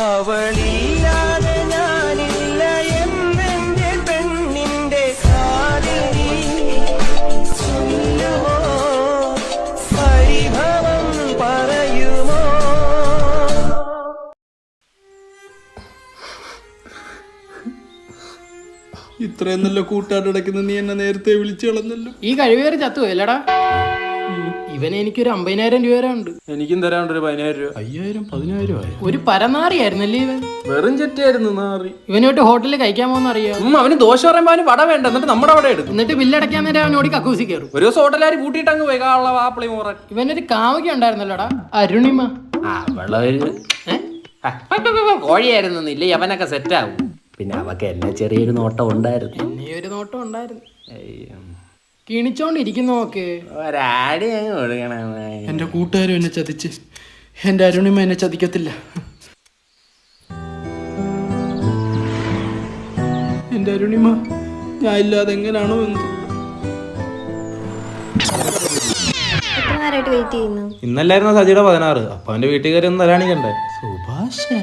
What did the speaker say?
അവളില്ലാതെ ഞാനില്ല എന്നെന്റെ പെണ്ണിന്റെ കാതിൽ ചൊല്ലുമോ, പരിഭവം പറയുമോ? ഇത്രയും നല്ല കൂട്ടുകാരടക്കുന്ന നീ എന്നെ നേരത്തെ വിളിച്ചു കളഞ്ഞല്ലോ. ഈ കഴിവേറി ചത്തുപോയല്ലടാ. ഇവന് എനിക്കൊരു 50,000 രൂപ ഉണ്ട്. എനിക്കും തരാണ്ട് ഒരു 10,000 രൂപ. 5,000 10,000 ആയി. ഒരു പരനാറിയായിരുന്നല്ലേ ഇവൻ? വെറും ചെറ്റായിരുന്നു നാറി. ഇവനോട്ട് ഹോട്ടലിൽ കഴിക്കാൻ പോകുന്ന അറിയാം. അവന് ദോശ പറയുമ്പോ അവന് വട വേണ്ട, എന്നിട്ട് നമ്മുടെ അവിടെ എടുക്കും. എന്നിട്ട് ബില്ലടയ്ക്കാൻ നേരം അവനോട് കക്കൂസി കയറും. ഒരു ദിവസം ഹോട്ടലുകാർ കൂട്ടിയിട്ട് അങ്ങ് പോയി കാള വാപ്പിളി മോറൻ. ഇവനൊരു കാമുക ഉണ്ടായിരുന്നല്ലോടാ, അരുണിമ. കോഴിയായിരുന്നില്ലേ അവനൊക്കെ സെറ്റാവും. പിന്നെ അവക്ക് എന്നെ ചെറിയൊരു നോട്ടം ഉണ്ടായിരുന്നു. എന്നെ ഒരു നോട്ടം ഉണ്ടായിരുന്നു. കിണിച്ചോണ്ടിരിക്കുന്നു നോക്ക്. ഒരാടി അങ്ങ് കൊടുക്കണം. എന്റെ കൂട്ടുകാരും എന്നെ ചതിച്ച്, എന്റെ അരുണിമ എന്നെ ചതിക്കത്തില്ല. എന്റെ അരുണിമ ഞാൻ ഇല്ലാതെ എങ്ങനെയാണോ എന്ത്. വെയിറ്റ് ചെയ്യുന്നു. ഇന്നല്ലായിരുന്നു സജിയുടെ 16. അപ്പൊ അവന്റെ വീട്ടുകാരൊന്നും തരാണിക്കണ്ടേ. സുഭാഷ്